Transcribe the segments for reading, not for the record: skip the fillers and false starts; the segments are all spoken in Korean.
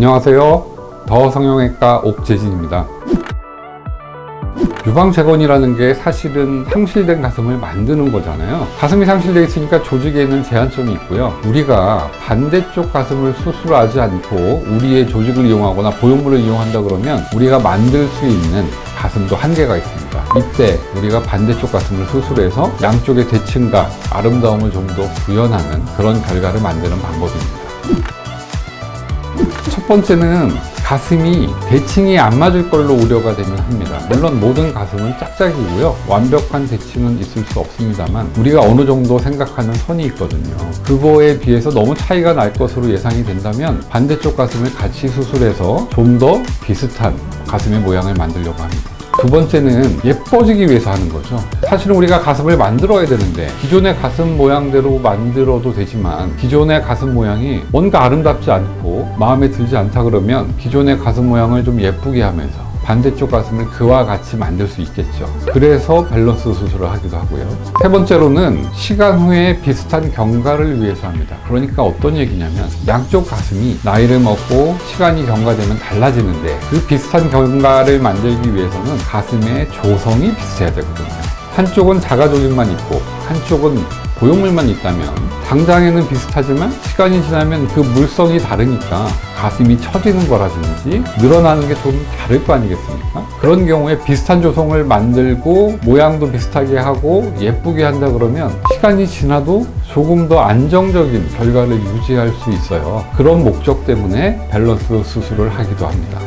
안녕하세요. 더성형외과 옥재진입니다. 유방재건이라는 게 사실은 상실된 가슴을 만드는 거잖아요. 가슴이 상실되어 있으니까 조직에는 제한점이 있고요. 우리가 반대쪽 가슴을 수술하지 않고 우리의 조직을 이용하거나 보형물을 이용한다 그러면 우리가 만들 수 있는 가슴도 한계가 있습니다. 이때 우리가 반대쪽 가슴을 수술해서 양쪽의 대칭과 아름다움을 좀 더 구현하는 그런 결과를 만드는 방법입니다. 첫 번째는 가슴이 대칭이 안 맞을 걸로 우려가 되면 합니다. 물론 모든 가슴은 짝짝이고요. 완벽한 대칭은 있을 수 없습니다만 우리가 어느 정도 생각하는 선이 있거든요. 그거에 비해서 너무 차이가 날 것으로 예상이 된다면 반대쪽 가슴을 같이 수술해서 좀 더 비슷한 가슴의 모양을 만들려고 합니다. 두 번째는 예뻐지기 위해서 하는 거죠. 사실은 우리가 가슴을 만들어야 되는데 기존의 가슴 모양대로 만들어도 되지만 기존의 가슴 모양이 뭔가 아름답지 않고 마음에 들지 않다 그러면 기존의 가슴 모양을 좀 예쁘게 하면서 반대쪽 가슴을 그와 같이 만들 수 있겠죠. 그래서 밸런스 수술을 하기도 하고요. 세 번째로는 시간 후에 비슷한 경과를 위해서 합니다. 그러니까 어떤 얘기냐면 양쪽 가슴이 나이를 먹고 시간이 경과되면 달라지는데 그 비슷한 경과를 만들기 위해서는 가슴의 조성이 비슷해야 되거든요. 한쪽은 자가 조직만 있고 한쪽은 보형물만 있다면 당장에는 비슷하지만 시간이 지나면 그 물성이 다르니까 가슴이 처지는 거라든지 늘어나는 게 좀 다를 거 아니겠습니까? 그런 경우에 비슷한 조성을 만들고 모양도 비슷하게 하고 예쁘게 한다 그러면 시간이 지나도 조금 더 안정적인 결과를 유지할 수 있어요. 그런 목적 때문에 밸런스 수술을 하기도 합니다.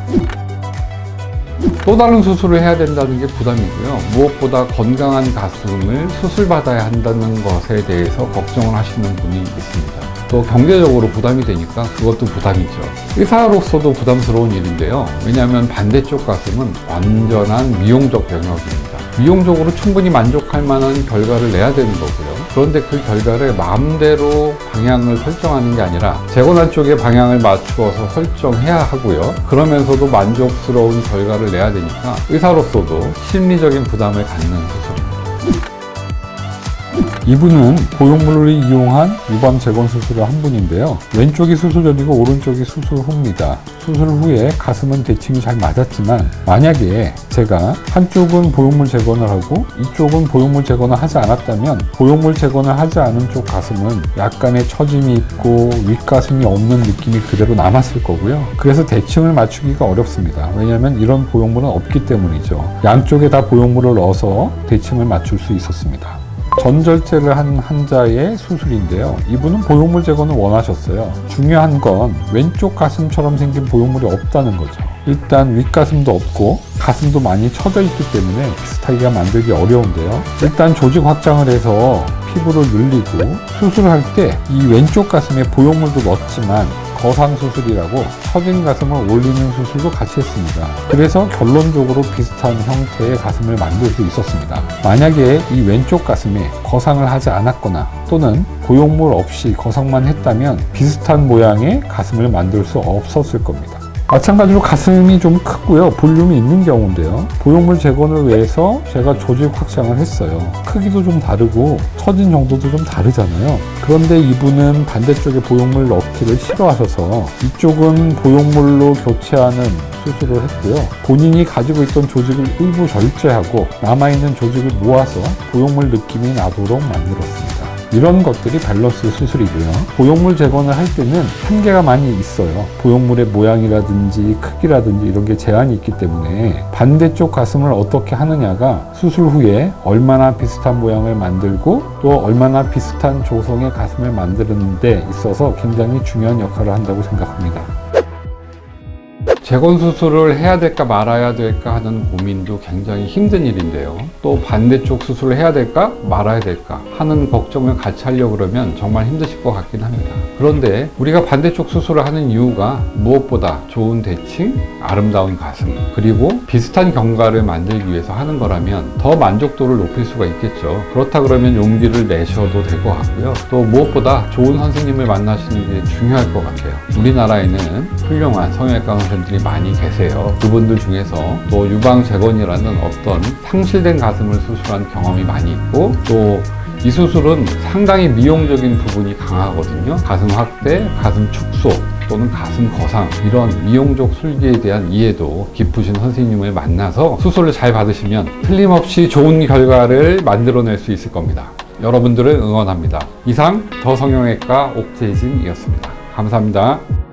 또 다른 수술을 해야 된다는 게 부담이고요. 무엇보다 건강한 가슴을 수술받아야 한다는 것에 대해서 걱정을 하시는 분이 있습니다. 또 경제적으로 부담이 되니까 그것도 부담이죠. 의사로서도 부담스러운 일인데요. 왜냐하면 반대쪽 가슴은 완전한 미용적 영역입니다. 미용적으로 충분히 만족할 만한 결과를 내야 되는 거고요. 그런데 그 결과를 마음대로 방향을 설정하는 게 아니라 재건할 쪽에 방향을 맞추어서 설정해야 하고요. 그러면서도 만족스러운 결과를 내야 되니까 의사로서도 심리적인 부담을 갖는 수술입니다. 이분은 보형물을 이용한 유방 재건 수술을 한 분인데요. 왼쪽이 수술 전이고 오른쪽이 수술 후입니다. 수술 후에 가슴은 대칭이 잘 맞았지만 만약에 제가 한쪽은 보형물 재건을 하고 이쪽은 보형물 재건을 하지 않았다면 보형물 재건을 하지 않은 쪽 가슴은 약간의 처짐이 있고 윗가슴이 없는 느낌이 그대로 남았을 거고요. 그래서 대칭을 맞추기가 어렵습니다. 왜냐하면 이런 보형물은 없기 때문이죠. 양쪽에 다 보형물을 넣어서 대칭을 맞출 수 있었습니다. 전절제를 한 환자의 수술인데요. 이분은 보형물 재건을 원하셨어요. 중요한 건 왼쪽 가슴처럼 생긴 보형물이 없다는 거죠. 일단 윗가슴도 없고 가슴도 많이 처져 있기 때문에 비슷하게 만들기 어려운데요. 일단 조직 확장을 해서 피부를 늘리고 수술할 때 이 왼쪽 가슴에 보형물도 넣었지만 거상수술이라고 처진 가슴을 올리는 수술도 같이 했습니다. 그래서 결론적으로 비슷한 형태의 가슴을 만들 수 있었습니다. 만약에 이 왼쪽 가슴에 거상을 하지 않았거나 또는 보형물 없이 거상만 했다면 비슷한 모양의 가슴을 만들 수 없었을 겁니다. 마찬가지로 가슴이 좀 크고요. 볼륨이 있는 경우인데요. 보형물 재건을 위해서 제가 조직 확장을 했어요. 크기도 좀 다르고 처진 정도도 좀 다르잖아요. 그런데 이분은 반대쪽에 보형물 넣기를 싫어하셔서 이쪽은 보형물로 교체하는 수술을 했고요. 본인이 가지고 있던 조직을 일부 절제하고 남아있는 조직을 모아서 보형물 느낌이 나도록 만들었습니다. 이런 것들이 밸런스 수술이고요. 보형물 재건을 할 때는 한계가 많이 있어요. 보형물의 모양이라든지 크기라든지 이런 게 제한이 있기 때문에 반대쪽 가슴을 어떻게 하느냐가 수술 후에 얼마나 비슷한 모양을 만들고 또 얼마나 비슷한 조성의 가슴을 만드는 데 있어서 굉장히 중요한 역할을 한다고 생각합니다. 재건 수술을 해야 될까 말아야 될까 하는 고민도 굉장히 힘든 일인데요. 또 반대쪽 수술을 해야 될까 말아야 될까 하는 걱정을 같이 하려고 그러면 정말 힘드실 것 같긴 합니다. 그런데 우리가 반대쪽 수술을 하는 이유가 무엇보다 좋은 대칭, 아름다운 가슴, 그리고 비슷한 경과를 만들기 위해서 하는 거라면 더 만족도를 높일 수가 있겠죠. 그렇다 그러면 용기를 내셔도 될 것 같고요. 또 무엇보다 좋은 선생님을 만나시는 게 중요할 것 같아요. 우리나라에는 훌륭한 성형외과 선생님들이 많이 계세요. 그분들 중에서 또 유방재건이라는 어떤 상실된 가슴을 수술한 경험이 많이 있고 또 이 수술은 상당히 미용적인 부분이 강하거든요. 가슴 확대, 가슴 축소 또는 가슴 거상 이런 미용적 술기에 대한 이해도 깊으신 선생님을 만나서 수술을 잘 받으시면 틀림없이 좋은 결과를 만들어낼 수 있을 겁니다. 여러분들을 응원합니다. 이상 더 성형외과 옥재진이었습니다. 감사합니다.